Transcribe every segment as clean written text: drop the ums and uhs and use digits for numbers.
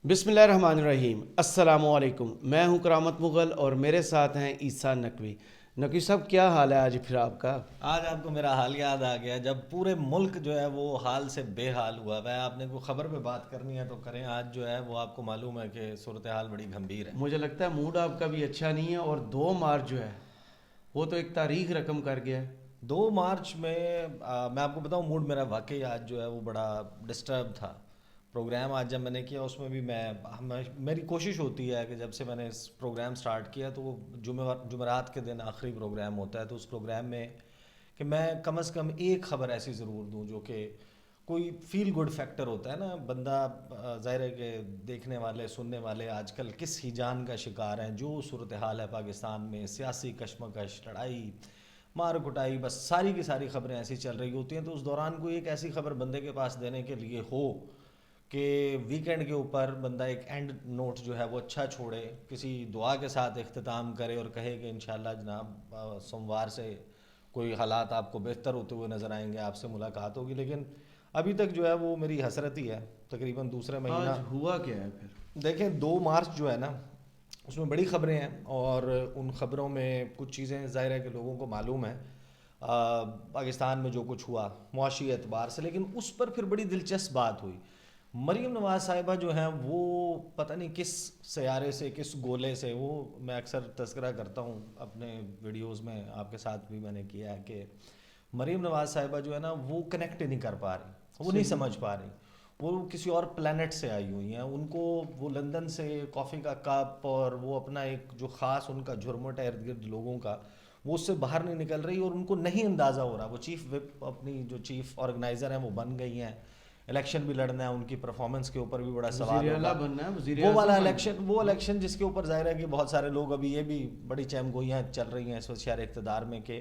بسم اللہ الرحمن الرحیم، السلام علیکم۔ میں ہوں کرامت مغل اور میرے ساتھ ہیں عیسیٰ نقوی۔ نقوی صاحب، کیا حال ہے آج پھر آپ کا؟ آج آپ کو میرا حال یاد آ گیا جب پورے ملک جو ہے وہ حال سے بے حال ہوا ہے۔ آپ نے کوئی خبر پہ بات کرنی ہے تو کریں۔ آج جو ہے وہ آپ کو معلوم ہے کہ صورتحال بڑی گھمبیر ہے۔ مجھے لگتا ہے موڈ آپ کا بھی اچھا نہیں ہے، اور 2 مارچ جو ہے وہ تو ایک تاریخ رقم کر گیا ہے۔ 2 مارچ میں میں آپ کو بتاؤں موڈ میرا واقعی آج جو ہے وہ بڑا ڈسٹرب تھا۔ پروگرام آج جب میں نے کیا اس میں بھی میری کوشش ہوتی ہے کہ جب سے میں نے اس پروگرام سٹارٹ کیا تو وہ جمعرات کے دن آخری پروگرام ہوتا ہے، تو اس پروگرام میں کہ میں کم از کم ایک خبر ایسی ضرور دوں جو کہ کوئی فیل گڈ فیکٹر ہوتا ہے نا۔ بندہ ظاہر ہے کہ دیکھنے والے سننے والے آج کل کس ہیجان کا شکار ہیں، جو صورتحال ہے پاکستان میں، سیاسی کشمکش، لڑائی، مار کٹائی، بس ساری کی ساری خبریں ایسی چل رہی ہوتی ہیں، تو اس دوران کوئی ایک ایسی خبر بندے کے پاس دینے کے لیے ہو کہ ویکینڈ کے اوپر بندہ ایک اینڈ نوٹ جو ہے وہ اچھا چھوڑے، کسی دعا کے ساتھ اختتام کرے اور کہے کہ انشاءاللہ جناب سوموار سے کوئی حالات آپ کو بہتر ہوتے ہوئے نظر آئیں گے، آپ سے ملاقات ہوگی۔ لیکن ابھی تک جو ہے وہ میری حسرت ہی ہے۔ تقریباً دوسرے مہینہ آج ہوا کیا ہے پھر؟ دیکھیں 2 مارچ جو ہے نا اس میں بڑی خبریں ہیں، اور ان خبروں میں کچھ چیزیں ظاہر ہے کہ لوگوں کو معلوم ہے پاکستان میں جو کچھ ہوا معاشی اعتبار سے، لیکن اس پر پھر بڑی دلچسپ بات ہوئی۔ مریم نواز صاحبہ جو ہیں وہ پتہ نہیں کس سیارے سے، کس گولے سے، وہ میں اکثر تذکرہ کرتا ہوں اپنے ویڈیوز میں، آپ کے ساتھ بھی میں نے کیا ہے کہ مریم نواز صاحبہ جو ہے نا وہ کنیکٹ نہیں کر پا رہی، وہ نہیں سمجھ پا رہی، وہ کسی اور پلانٹ سے آئی ہوئی ہیں۔ ان کو وہ لندن سے کافی کا کپ اور وہ اپنا ایک جو خاص ان کا جھرمٹ ہے ارد گرد لوگوں کا، وہ اس سے باہر نہیں نکل رہی، اور ان کو نہیں اندازہ ہو رہا۔ وہ چیف وپ اپنی جو چیف آرگنائزر ہیں وہ بن گئی ہیں، الیکشن بھی لڑنا ہے، ان کی پرفارمنس کے اوپر بھی بڑا سوال وزیر ہوگا۔ اعلیٰ بننا ہے، وزیر وہ والا اعظم بننا الیکشن، وہ ہے۔ الیکشن جس کے اوپر ظاہر ہے کہ بہت سارے لوگ ابھی یہ بھی بڑی چیم گوئیاں چل رہی ہیں اس وقت شہر اقتدار میں کہ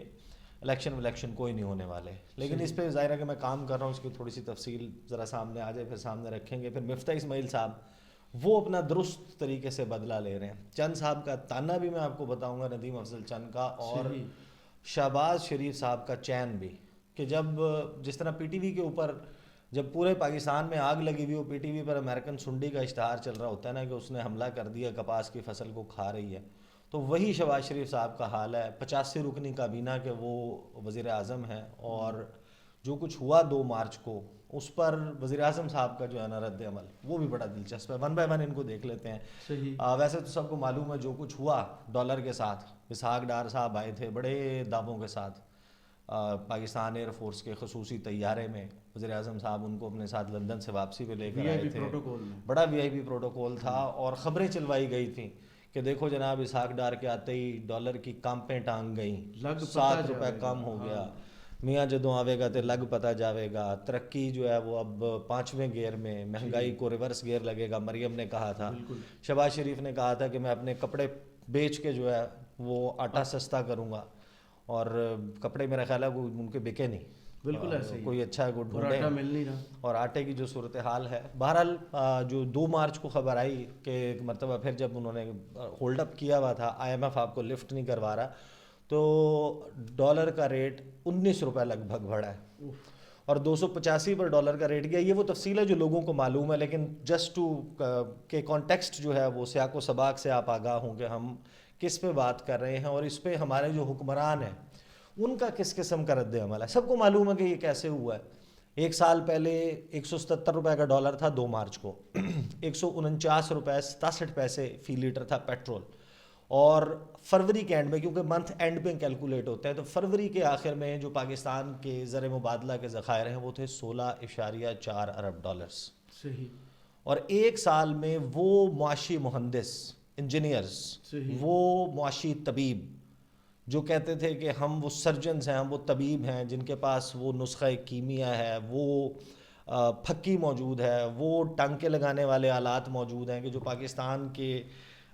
الیکشن کوئی نہیں ہونے والے، لیکن اس پہ ظاہر ہے کہ میں کام کر رہا ہوں، اس کی تھوڑی سی تفصیل ذرا سامنے آ جائے پھر سامنے رکھیں گے۔ پھر مفتاح اسماعیل صاحب وہ اپنا درست طریقے سے بدلہ لے رہے ہیں۔ چند صاحب کا تانا بھی میں آپ کو بتاؤں گا، ندیم افضل چند کا، اور صحیح۔ شہباز شریف صاحب کا چین بھی، کہ جب جس طرح پی ٹی وی کے اوپر جب پورے پاکستان میں آگ لگی ہوئی ہو، پی ٹی وی پر امریکن سنڈی کا اشتہار چل رہا ہوتا ہے نا کہ اس نے حملہ کر دیا، کپاس کی فصل کو کھا رہی ہے، تو وہی شہباز شریف صاحب کا حال ہے۔ 85 رکنی کابینہ کے وہ وزیر اعظم ہیں، اور جو کچھ ہوا 2 مارچ کو اس پر وزیر اعظم صاحب کا جو ہے نا رد عمل وہ بھی بڑا دلچسپ ہے۔ ون بائی ون ان کو دیکھ لیتے ہیں۔ صحیح۔ ویسے تو سب کو معلوم ہے جو کچھ ہوا ڈالر کے ساتھ، اسحاق ڈار صاحب آئے تھے بڑے دعووں کے ساتھ پاکستان ایئر فورس کے خصوصی طیارے میں، وزیر اعظم صاحب ان کو اپنے ساتھ لندن سے واپسی پہ لے کر وی آئی آئے پی تھے، پروٹوکول میں۔ بڑا وی آئی پی پروٹوکول تھا، اور خبریں چلوائی گئی تھیں کہ دیکھو جناب اسحاق ڈار کے آتے ہی ڈالر کی کامپیں ٹانگ گئیں، لگ پتہ 7 روپے جاوے گا، کم ہو ہاں۔ گیا، میاں جدوں آوے گا تے لگ پتہ جاوے گا، ترقی جو ہے وہ اب 5ویں گیئر میں، مہنگائی کو ریورس گیئر لگے گا، مریم نے کہا تھا۔ بالکل۔ شہباز شریف نے کہا تھا کہ میں اپنے کپڑے بیچ کے جو ہے وہ آٹا سستا کروں گا، اور کپڑے میرا خیال ہے وہ ان کے بکے نہیں، بالکل ایسے ہی، کوئی اچھا کو اور ڈھونڈیں، آٹا مل نہیں رہا۔ اور آٹے کی جو صورتحال ہے۔ بہرحال جو 2 مارچ کو خبر آئی کہ ایک مرتبہ پھر جب انہوں نے ہولڈ اپ کیا ہوا تھا، آئی ایم ایف آپ کو لفٹ نہیں کروا رہا، تو ڈالر کا ریٹ 19 روپے لگ بھگ بڑھا ہے، اور 285 پر ڈالر کا ریٹ گیا۔ یہ وہ تفصیل ہے جو لوگوں کو معلوم ہے، لیکن جسٹ ٹو کہ کانٹیکسٹ جو ہے وہ سیاق و سباق سے آپ آگاہ ہوں کہ ہم کس پہ بات کر رہے ہیں، اور اس پہ ہمارے جو حکمران ہیں ان کا کس قسم کا رد عمل ہے۔ سب کو معلوم ہے کہ یہ کیسے ہوا ہے۔ 1 سال پہلے 177 روپے کا ڈالر تھا 2 مارچ کو، 149 روپے 67 پیسے فی لیٹر تھا پیٹرول، اور فروری کے اینڈ میں، کیونکہ منتھ اینڈ پہ کیلکولیٹ ہوتا ہے، تو فروری کے آخر میں جو پاکستان کے زر مبادلہ کے ذخائر ہیں وہ تھے 16.4 ارب ڈالرز، صحیح۔ اور 1 سال میں وہ معاشی مہندس، انجینئرز، صحیح۔ وہ معاشی طبیب جو کہتے تھے کہ ہم وہ سرجنز ہیں، ہم وہ طبیب ہیں جن کے پاس وہ نسخہ کیمیا ہے، وہ پھکی موجود ہے، وہ ٹانکے لگانے والے آلات موجود ہیں کہ جو پاکستان کے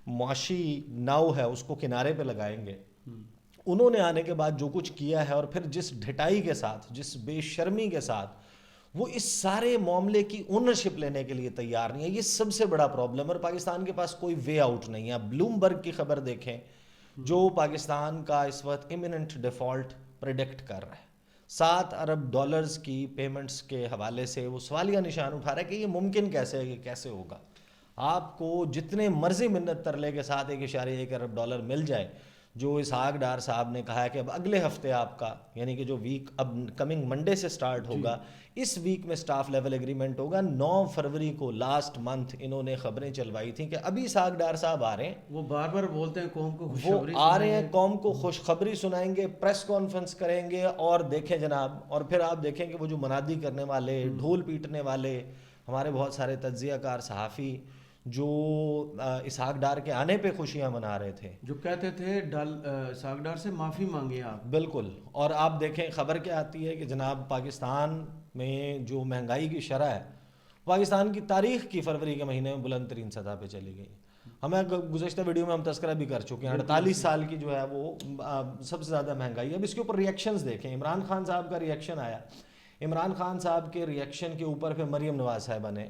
معاشی ناؤ ہے اس کو کنارے پہ لگائیں گے، انہوں نے آنے کے بعد جو کچھ کیا ہے، اور پھر جس ڈھٹائی کے ساتھ، جس بے شرمی کے ساتھ وہ اس سارے معاملے کی اونرشپ لینے کے لیے تیار نہیں ہے، یہ سب سے بڑا پرابلم ہے، اور پاکستان کے پاس کوئی وے آؤٹ نہیں ہے۔ بلومبرگ کی خبر دیکھیں جو پاکستان کا اس وقت امیوننٹ ڈیفالٹ پریڈکٹ کر رہا ہے، 7 ارب ڈالرز کی پیمنٹس کے حوالے سے وہ سوالیہ نشان اٹھا رہا ہے کہ یہ ممکن کیسے ہے، یہ کیسے ہوگا۔ آپ کو جتنے مرضی منت ترلے کے ساتھ 1.1 ارب ڈالر مل جائے، جو اسحاق ڈار صاحب نے کہا ہے کہ اب اگلے ہفتے آپ کا، یعنی کہ جو ویک اب کمنگ منڈے سے سٹارٹ ہوگا، اس ویک میں سٹاف لیول ایگریمنٹ ہوگا. 9 فروری کو لاسٹ منتھ انہوں نے خبریں چلوائی تھیں کہ ابھی اسحاق ڈار صاحب آ رہے ہیں، وہ بار بار بولتے ہیں قوم کو وہ خوشخبری آ رہے ہیں، سنائیں قوم کو خوشخبری سنائیں گے، پریس کانفرنس کریں گے. اور دیکھیں جناب، اور پھر آپ دیکھیں کہ وہ جو منادی کرنے والے، ڈھول پیٹنے والے ہمارے بہت سارے تجزیہ کار صحافی جو اسحاق ڈار کے آنے پہ خوشیاں منا رہے تھے، جو کہتے تھے اسحاق ڈار سے معافی مانگے آپ. بالکل. اور آپ دیکھیں خبر کیا آتی ہے کہ جناب پاکستان میں جو مہنگائی کی شرح ہے، پاکستان کی تاریخ کی فروری کے مہینے میں بلند ترین سطح پہ چلی گئی. ہمیں گزشتہ ویڈیو میں ہم تذکرہ بھی کر چکے ہیں، 48 سال کی جو ہے وہ سب سے زیادہ مہنگائی ہے. اب اس کے اوپر ریئیکشنز دیکھیں. عمران خان صاحب کا ریئیکشن آیا. عمران خان صاحب کے ریئیکشن کے اوپر پھر مریم نواز صاحبہ نے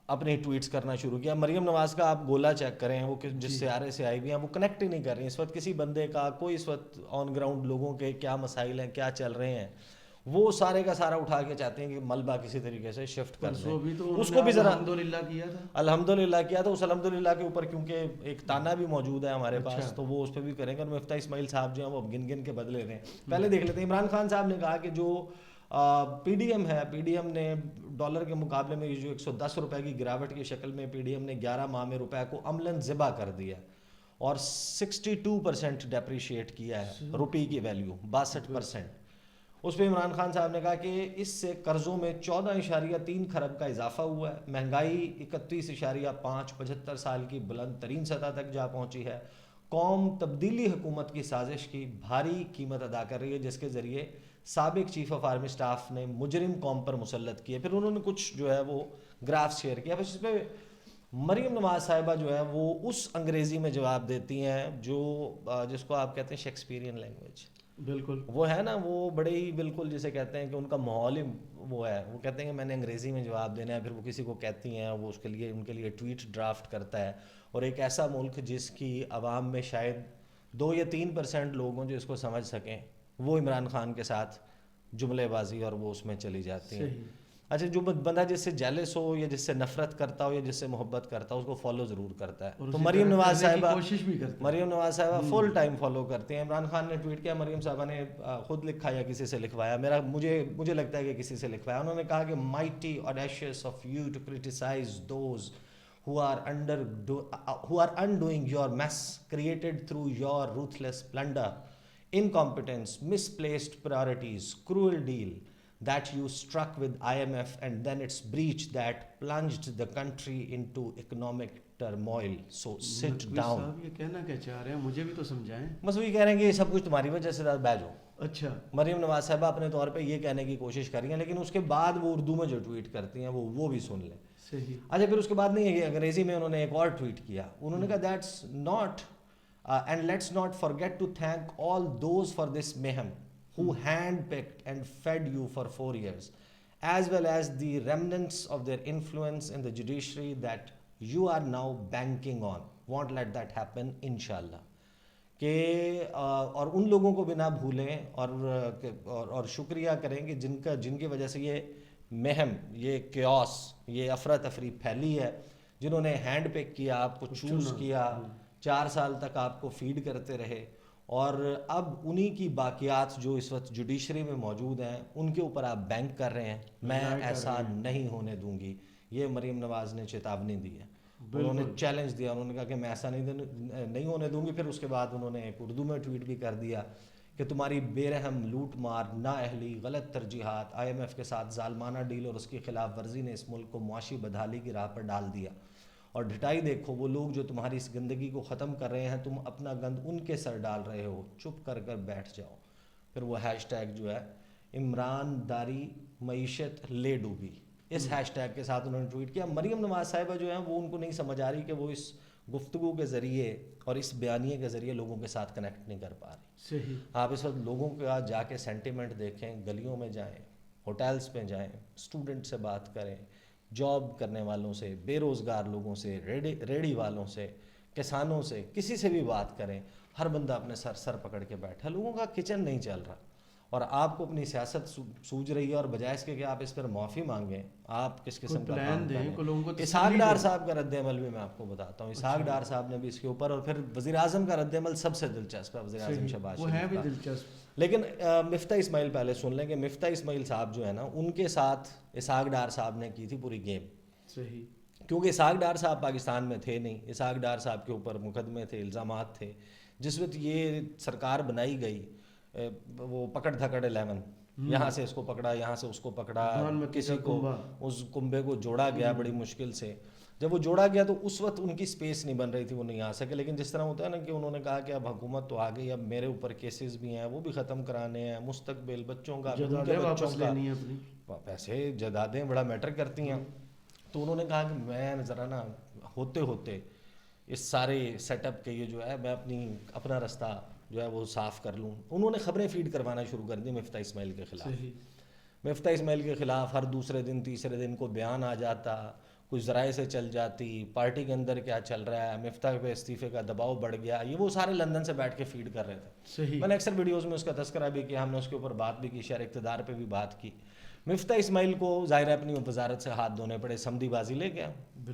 اپنے ٹویٹس کرنا شروع کیا. مریم نواز کا آپ گولا چیک کریں، وہ جس سیارے سے آئی ہوئی ہیں، وہ کنیکٹ ہی نہیں کر رہی ہیں اس وقت کسی بندے کا. کوئی اس وقت آن گراؤنڈ لوگوں کے کیا مسائل ہیں، کیا چل رہے ہیں، وہ سارے کا سارا اٹھا کے چاہتے ہیں کہ ملبہ کسی طریقے سے شفٹ کر دیں. اس کو بھی ذرا الحمدللہ کیا تھا، الحمدللہ کیا تھا. اس الحمدللہ کے اوپر کیونکہ ایک تانا بھی موجود ہے ہمارے پاس، تو وہ اس پہ بھی کریں گے. اور مفتاح اسماعیل صاحب جو ہیں وہ گن گن کے بدلے رہے ہیں. پہلے دیکھ لیتے ہیں. عمران خان صاحب نے کہا کہ جو پی ڈی ایم ہے، پی ڈی ایم نے ڈالر کے مقابلے میں جو 110 روپے کی گراوٹ کی شکل میں پی ڈی ایم نے 11 ماہ میں روپے کو عملاً ذبح کر دیا اور 62% ڈیپریشیٹ کیا ہے روپی کی ویلیو، 62%. اس پہ عمران خان صاحب نے کہا کہ اس سے قرضوں میں 14.3 کھرب کا اضافہ ہوا ہے، مہنگائی 31.5 75 سال کی بلند ترین سطح تک جا پہنچی ہے. قوم تبدیلی حکومت کی سازش کی بھاری قیمت ادا کر رہی ہے، جس کے ذریعے سابق چیف آف آرمی سٹاف نے مجرم قوم پر مسلط کیے. پھر انہوں نے کچھ جو ہے وہ گراف شیئر کیا. پھر اس پہ مریم نواز صاحبہ جو ہے وہ اس انگریزی میں جواب دیتی ہیں جو جس کو آپ کہتے ہیں شیکسپیرین لینگویج. بالکل وہ ہے نا، وہ بڑے ہی بالکل جسے کہتے ہیں کہ ان کا ماحول ہی وہ ہے. وہ کہتے ہیں کہ میں نے انگریزی میں جواب دینا ہے. پھر وہ کسی کو کہتی ہیں، وہ اس کے لیے ان کے لیے ٹویٹ ڈرافٹ کرتا ہے. اور ایک ایسا ملک جس کی عوام میں شاید 2 یا 3% لوگ ہوں جو اس کو سمجھ سکیں، وہ عمران خان کے ساتھ جملے بازی اور وہ اس میں چلی جاتی ہیں. اچھا، جو بندہ جس سے جیلس ہو یا جس سے نفرت کرتا ہو یا جس سے محبت کرتا ہو، اس کو فالو ضرور کرتا ہے. تو مریم نواز صاحبہ فل ٹائم فالو کرتے ہیں. عمران خان نے ٹویٹ کیا، مریم صاحبہ نے خود لکھا یا کسی سے لکھوایا، مجھے لگتا ہے کہ کسی سے لکھوایا. انہوں نے کہا کہ mighty audacious of you to criticize those who are undoing your mess created through your ruthless plunder, incompetence, misplaced priorities, cruel deal that you struck with IMF and then its breach that plunged the country into economic turmoil. So sit down. صاحب یہ کہنا کیا چاہ رہے ہیں، مجھے بھی تو سمجھائیں. بس وہی کہہ رہے ہیں کہ یہ سب کچھ تمہاری وجہ سے بیج ہو. اچھا، مریم نواز صاحبہ اپنے طور پہ یہ کہنے کی کوشش کر رہی ہیں، لیکن اس کے بعد وہ اردو میں جو ٹویٹ کرتی ہیں وہ بھی سن لیں. صحیح. اچھا، پھر اس کے بعد نہیں ہے، انگریزی میں انہوں نے ایک اور ٹویٹ کیا. انہوں نے کہا that's not end let's not forget to thank all those for this میہم who hand-picked and fed you for 4 years, as well as the remnants of their influence in the judiciary that you are now banking on. Won't let that happen, inshallah. کہ اور ان لوگوں کو بھی نہ بھولیں اور شکریہ کریں کہ جن کی وجہ سے یہ مہم، یہ کیوس، یہ افراتفری پھیلی ہے، جنہوں نے ہینڈ پک کیا، آپ کو چوز کیا، 4 سال تک آپ کو فیڈ کرتے رہے. اور اب انہی کی باقیات جو اس وقت جوڈیشری میں موجود ہیں ان کے اوپر آپ بینک کر رہے ہیں. میں ایسا نہیں ہونے دوں گی. یہ مریم نواز نے چیتاونی دی ہے، انہوں نے چیلنج دیا. انہوں نے کہا کہ میں ایسا نہیں ہونے دوں گی. پھر اس کے بعد انہوں نے ایک اردو میں ٹویٹ بھی کر دیا کہ تمہاری بے رحم لوٹ مار، نااہلی، غلط ترجیحات، IMF کے ساتھ ظالمانہ ڈیل اور اس کی خلاف ورزی نے اس ملک کو معاشی بدحالی کی راہ پر ڈال دیا. اور ڈھٹائی دیکھو، وہ لوگ جو تمہاری اس گندگی کو ختم کر رہے ہیں، تم اپنا گند ان کے سر ڈال رہے ہو. چپ کر بیٹھ جاؤ. پھر وہ ہیش ٹیگ جو ہے عمران داری معیشت لے ڈوبی، اس ہیش ٹیگ کے ساتھ انہوں نے ٹویٹ کیا. مریم نواز صاحبہ جو ہیں وہ ان کو نہیں سمجھ آ رہی کہ وہ اس گفتگو کے ذریعے اور اس بیانیے کے ذریعے لوگوں کے ساتھ کنیکٹ نہیں کر پا رہی. صحیح. آپ اس وقت لوگوں کا جا کے سینٹیمنٹ دیکھیں، گلیوں میں جائیں، ہوٹلز پہ جائیں، اسٹوڈنٹ سے بات کریں، جاب کرنے والوں سے، بے روزگار لوگوں سے، ریڑی والوں سے، کسانوں سے، کسی سے بھی بات کریں، ہر بندہ اپنے سر پکڑ کے بیٹھا. لوگوں کا کچن نہیں چل رہا. اور آپ کو اپنی سیاست سوج رہی ہے اور بجائے اس کے کہ آپ اس پر معافی مانگیں آپ کس قسم کا کام کریں. اسحاق ڈار صاحب کا رد عمل بھی میں آپ کو بتاتا ہوں. اسحاق ڈار صاحب نے بھی اس کے اوپر, اور پھر وزیر اعظم کا رد عمل سب سے دلچسپ ہے, وزیر اعظم شہباز شریف کا. لیکن مفتاح اسماعیل پہلے سن لیں کہ مفتاح اسماعیل صاحب جو ہے نا, ان کے ساتھ اسحاق ڈار صاحب نے کی تھی پوری گیم. صحیح. کیونکہ اسحاق ڈار صاحب پاکستان میں تھے نہیں, اسحاق ڈار صاحب کے اوپر مقدمے تھے, الزامات تھے. جس وقت یہ سرکار بنائی گئی, وہ پکڑ دھکڑ 11, یہاں سے اس کو پکڑا, یہاں سے اس کو پکڑا, کسی کو اس کنبے کو جوڑا گیا بڑی مشکل سے. جب وہ جوڑا گیا تو اس وقت ان کی سپیس نہیں بن رہی تھی, وہ نہیں آ سکے. لیکن جس طرح ہوتا ہے نا کہ انہوں نے کہا کہ اب حکومت تو آ گئی, اب میرے اوپر کیسز بھی ہیں وہ بھی ختم کرانے ہیں, مستقبل بچوں کا, ان کے بچوں کا, پیسے جائیدادیں بڑا میٹر کرتی ہیں. تو انہوں نے کہا کہ میں ذرا نا ہوتے ہوتے اس سارے سیٹ اپ کے یہ جو ہے میں اپنا رستہ جو ہے وہ صاف کر لوں. انہوں نے خبریں فیڈ کروانا شروع کر دی مفتاح اسماعیل کے خلاف. مفتاح اسماعیل کے خلاف ہر دوسرے دن تیسرے دن کو بیان آ جاتا, کچھ ذرائع سے چل جاتی, پارٹی کے اندر کیا چل رہا ہے, مفتاح پہ استعفے کا دباؤ بڑھ گیا. یہ وہ سارے لندن سے بیٹھ کے فیڈ کر رہے تھے. میں نے اکثر ویڈیوز میں اس کا تذکرہ بھی کیا, ہم نے اس کے اوپر بات بھی کی, شہر اقتدار پہ بھی بات کی. مفتاح اسماعیل کو ظاہر ہے اپنی وزارت سے ہاتھ دھونے پڑے, سمدھی بازی لے گیا,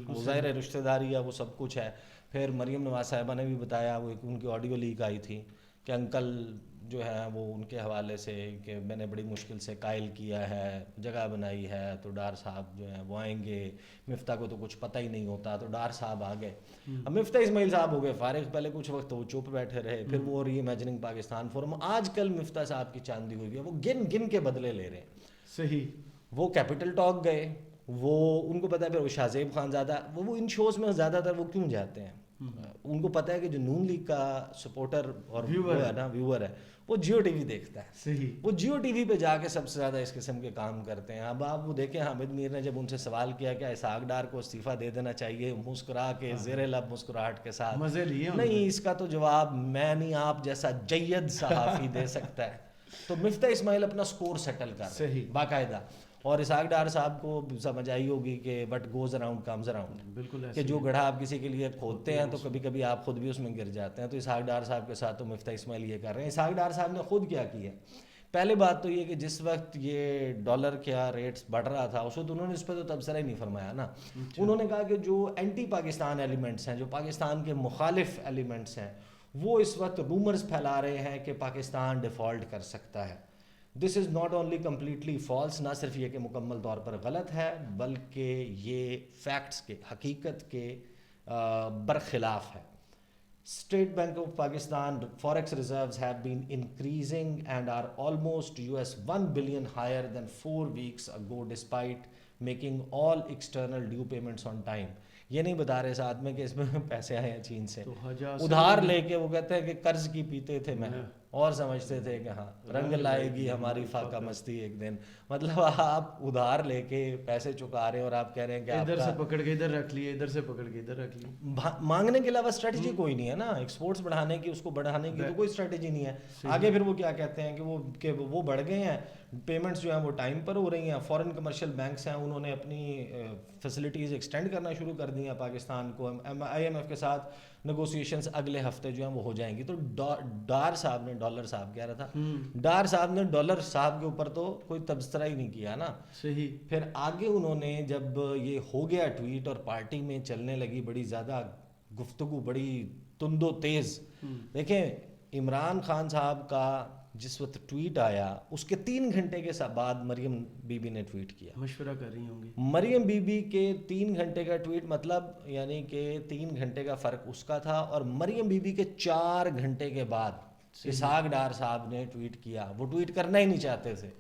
وہ ظاہر ہے رشتہ داری ہے, وہ سب کچھ ہے. پھر مریم نواز صاحبہ نے بھی بتایا, وہ ان کی آڈیو لیک آئی تھی کہ انکل جو ہے وہ ان کے حوالے سے کہ میں نے بڑی مشکل سے قائل کیا ہے, جگہ بنائی ہے, تو ڈار صاحب جو ہیں وہ آئیں گے, مفتاح کو تو کچھ پتہ ہی نہیں ہوتا, تو ڈار صاحب آ گئے. اب مفتاح اسماعیل صاحب ہو گئے فارغ, پہلے کچھ وقت تو وہ چپ بیٹھے رہے, پھر وہ ری امیجننگ پاکستان فورم, آج کل مفتاح صاحب کی چاندی ہوئی ہے, وہ گن گن کے بدلے لے رہے ہیں. صحیح. وہ کیپٹل ٹاک گئے, وہ ان کو پتہ ہے, پھر وہ شاہ زیب خان زادہ, وہ ان شوز میں زیادہ تر وہ کیوں جاتے ہیں, ان کو پتہ ہے کہ جو نون لیگ کا سپورٹر اور ویور ہے وہ جیو ٹی وی دیکھتا ہے. صحیح. وہ جیو ٹی وی پہ جا کے سب سے زیادہ اس قسم کے کام کرتے ہیں. اب آپ وہ دیکھیں, حامد میر نے جب ان سے سوال کیا کہ اسحاق ڈار کو استعفیٰ دے دینا چاہیے, مسکرا کے زیر لب مسکراہٹ کے ساتھ, مزے لیے نہیں اس کا تو جواب میں نہیں آپ جیسا جید صحافی دے سکتا ہے. تو مفتاح اسماعیل اپنا سکور سیٹل کر رہے ہیں باقاعدہ. اور اسحاق ڈار صاحب کو سمجھ آئی ہوگی کہ what goes around comes around, بالکل, کہ جو گڑھا آپ کسی کے لیے کھودتے ہیں تو کبھی کبھی آپ خود بھی اس میں گر جاتے ہیں. تو اسحاق ڈار صاحب کے ساتھ تو مفتاح اسماعیل یہ کر رہے ہیں. اسحاق ڈار صاحب نے خود کیا کیا, پہلے بات تو یہ کہ جس وقت یہ ڈالر کیا ریٹس بڑھ رہا تھا اس وقت انہوں نے اس پہ تو تبصرہ ہی نہیں فرمایا نا. انہوں نے کہا کہ جو اینٹی پاکستان ایلیمنٹس ہیں, جو پاکستان کے مخالف ایلیمنٹس ہیں, وہ اس وقت رومرز پھیلا رہے ہیں کہ پاکستان ڈیفالٹ کر سکتا ہے. This is not only completely false, نہ صرف یہ کہ مکمل طور پر غلط ہے بلکہ یہ فیکٹس کے, حقیقت کے برخلاف ہے. State Bank of Pakistan forex reserves have been increasing and are almost $1 billion higher than 4 weeks ago despite making all external due payments on time. یہ نہیں بتا رہے ساتھ میں کہ اس میں پیسے آئے ہیں چین سے, ادھار لے کے, وہ کہتے ہیں کہ قرض کی پیتے تھے میں, اور سمجھتے تھے کہ ہاں رنگ لائے گی ہماری فاقہ مستی ایک دن. مطلب آپ ادھار لے کے پیسے چکا رہے ہیں اور آپ کہہ رہے ہیں کہ ادھر سے پکڑ کے ادھر رکھ لیے, ادھر سے پکڑ کے ادھر رکھ لیے. مانگنے کے علاوہ اسٹریٹجی کوئی نہیں ہے نا, ایکسپورٹس بڑھانے کی, اس کو بڑھانے کی تو کوئی اسٹریٹجی نہیں ہے. آگے پھر وہ کیا کہتے ہیں کہ وہ بڑھ گئے ہیں, پیمنٹس جو ہیں وہ ٹائم پر ہو رہی ہیں. فورن کمرشل بینکس ہیں, انہوں نے اپنی فیسلٹیز ایکسٹینڈ کرنا شروع کر دی ہیں پاکستان کو. IMF کے ساتھ نیگوسیشنز اگلے ہفتے جو ہیں وہ ہو جائیں گی. تو ڈار صاحب نے, ڈالر صاحب کہہ رہا تھا, ڈار صاحب نے ڈالر صاحب کے اوپر تو کوئی تبصرہ ہی نہیں کیا نا. صحیح. پھر آگے انہوں نے جب یہ ہو گیا ٹویٹ اور پارٹی میں چلنے لگی بڑی زیادہ گفتگو, بڑی تند و تیز. دیکھیں عمران خان صاحب کا جس وقت ٹویٹ آیا اس کے 3 گھنٹے کے بعد مریم بی بی نے ٹویٹ کیا. مشورہ کر رہی ہوں گی. مریم بی بی کے 3 گھنٹے کا ٹویٹ, مطلب یعنی کہ 3 گھنٹے کا فرق اس کا تھا, اور مریم بی بی کے 4 گھنٹے کے بعد اسحاق ڈار صاحب نے ٹویٹ کیا. وہ ٹویٹ کرنا ہی نہیں چاہتے تھے.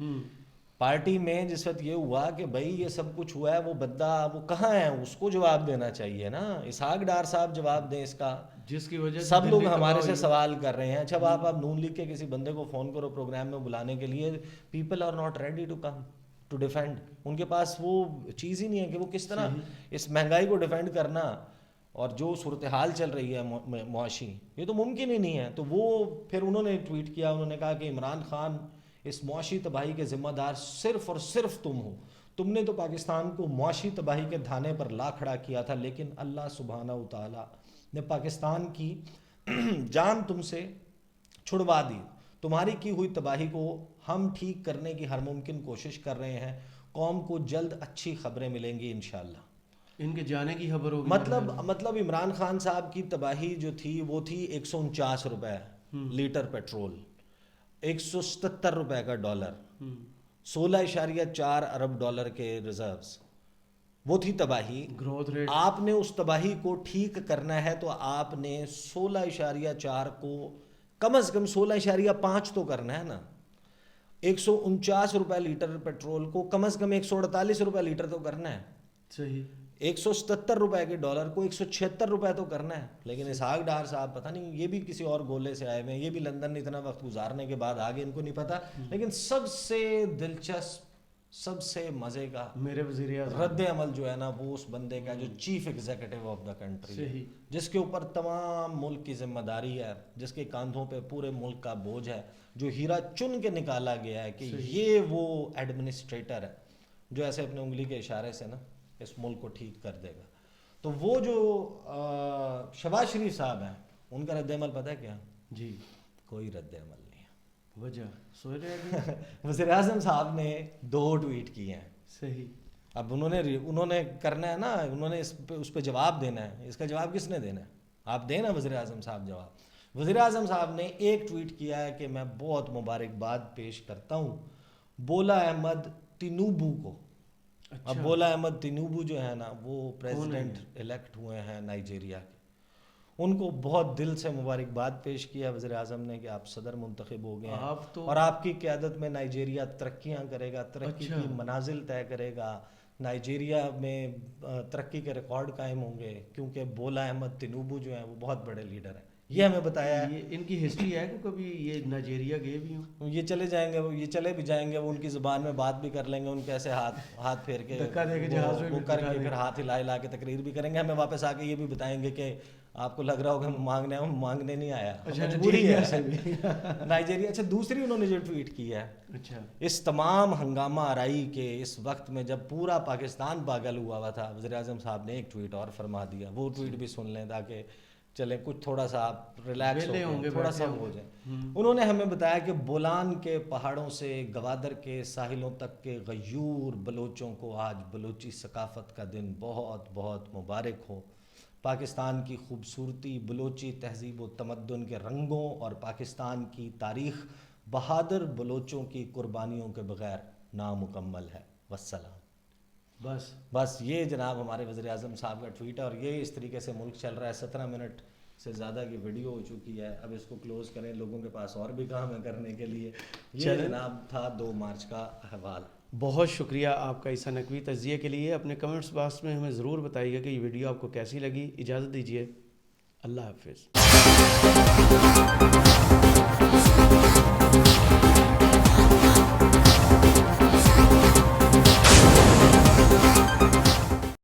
پارٹی میں جس وقت یہ ہوا کہ بھائی یہ سب کچھ ہوا ہے, وہ بندہ وہ کہاں ہے, اس کو جواب دینا چاہیے نا. اسحاق ڈار صاحب جواب دیں اس کا, جس کی وجہ سب لوگ ہمارے سے سوال کر رہے ہیں. اچھا آپ نون لیگ کے کسی بندے کو فون کرو پروگرام میں بلانے کے لیے, people are not ready to come to defend. ان کے پاس وہ چیز ہی نہیں ہے کہ وہ کس طرح اس مہنگائی کو ڈیفینڈ کرنا, اور جو صورتحال چل رہی ہے معاشی, یہ تو ممکن ہی نہیں ہے. تو وہ پھر انہوں نے ٹویٹ کیا, انہوں نے کہا کہ عمران خان اس معاشی تباہی کے ذمہ دار صرف اور صرف تم ہو. تم نے تو پاکستان کو معاشی تباہی کے دھانے پر لا کھڑا کیا تھا, لیکن اللہ سبحانہ و تعالیٰ نے پاکستان کی جان تم سے چھڑوا دی. تمہاری کی ہوئی تباہی کو ہم ٹھیک کرنے کی ہر ممکن کوشش کر رہے ہیں. قوم کو جلد اچھی خبریں ملیں گی انشاءاللہ. ان کے جانے کی خبر ہوگی. مطلب عمران خان صاحب کی تباہی جو تھی وہ تھی 149 روپے لیٹر پیٹرول, 177 روپے کا ڈالر, 16.4 ارب ڈالر کے ریزروز, وہ تھی تباہی. گروتھ ریٹ آپ نے اس تباہی کو ٹھیک کرنا ہے تو آپ نے 16.4 کو کم از کم 16.5 تو کرنا ہے نا. 149 روپے لیٹر پیٹرول کو کم از کم 148 روپے لیٹر تو کرنا ہے. صحیح. 177 روپے کے ڈالر کو 176 روپے تو کرنا ہے. لیکن اسحاق ڈار صاحب پتہ نہیں, یہ بھی کسی اور گولے سے آئے ہوئے ہیں, یہ بھی لندن اتنا وقت گزارنے کے بعد آگے ان کو نہیں پتا. لیکن سب سے دلچسپ, سب سے مزے کا میرے وزیر اعظم رد عمل جو ہے نا وہ اس بندے کا جو chief executive of the country ہے, جس کے اوپر تمام ملک کی ذمہ داری ہے, جس کے کاندھوں پہ پورے ملک کا بوجھ ہے, جو ہیرا چن کے نکالا گیا ہے کہ یہ وہ ایڈمنسٹریٹر ہے جو ایسے اپنے انگلی کے اشارے سے نا اس ملک کو ٹھیک کر دے گا. تو وہ جو شہباز شریف صاحب ہیں ان کا رد عمل پتہ ہے کیا؟ جی کوئی رد عمل نہیں ہے. وجہ سوچ رہے وزیر اعظم صاحب نے 2 ٹویٹ کیے ہیں. صحیح. اب انہوں نے کرنا ہے نا, انہوں نے اس پہ جواب دینا ہے. اس کا جواب کس نے دینا ہے؟ آپ دیں نا وزیر اعظم صاحب جواب. وزیر اعظم صاحب نے ایک ٹویٹ کیا ہے کہ میں بہت مبارکباد پیش کرتا ہوں بولا احمد تینوبو کو. اب بولا احمد تینوبو جو ہے نا وہ پریزیڈنٹ الیکٹ ہوئے ہیں نائجیریا کے. ان کو بہت دل سے مبارکباد پیش کیا وزیر اعظم نے کہ آپ صدر منتخب ہو گئے ہیں اور آپ کی قیادت میں نائجیریا ترقیاں کرے گا, ترقی کی منازل طے کرے گا. نائجیریا میں ترقی کے ریکارڈ قائم ہوں گے کیونکہ بولا احمد تینوبو جو ہیں وہ بہت بڑے لیڈر ہیں. یہ ہمیں بتایا ہے. ان کی ہسٹری ہے کہ کبھی یہ نائجیریا گئے بھی ہوں؟ یہ چلے جائیں گے, یہ چلے بھی جائیں گے, وہ ان کی زبان میں بات بھی کر لیں گے, ان کے ایسے ہاتھ پھیر کے وہ کر کے پھر ہاتھ ہلا کے تقریر بھی کریں گے. ہمیں واپس آ کے یہ بھی بتائیں گے کہ آپ کو لگ رہا ہوگا مانگنے نہیں آیا, مجبوری ہے نائجیریا. اچھا دوسری انہوں نے جو ٹویٹ کی ہے, اس تمام ہنگامہ آرائی کے اس وقت میں جب پورا پاکستان پاگل ہوا تھا, وزیر اعظم صاحب نے ایک ٹویٹ اور فرما دیا. وہ ٹویٹ بھی سن لیں تاکہ چلیں کچھ تھوڑا سا آپ ریلیکس ہوں گے, تھوڑا سا ہو جائیں. انہوں نے ہمیں بتایا کہ بولان کے پہاڑوں سے گوادر کے ساحلوں تک کے غیور بلوچوں کو آج بلوچی ثقافت کا دن بہت بہت مبارک ہو. پاکستان کی خوبصورتی, بلوچی تہذیب و تمدن کے رنگوں اور پاکستان کی تاریخ بہادر بلوچوں کی قربانیوں کے بغیر نامکمل ہے. والسلام. بس یہ جناب ہمارے وزیر اعظم صاحب کا ٹویٹ ہے اور یہ اس طریقے سے ملک چل رہا ہے. 17 منٹ سے زیادہ کی ویڈیو ہو چکی ہے. اب اس کو کلوز کریں, لوگوں کے پاس اور بھی کام ہے کرنے کے لیے. یہ جناب تھا 2 مارچ کا احوال. بہت شکریہ آپ کا عیسیٰ نقوی تجزیے کے لیے. اپنے کمنٹس باکس میں ہمیں ضرور بتائیے گا کہ یہ ویڈیو آپ کو کیسی لگی. اجازت دیجیے, اللہ حافظ.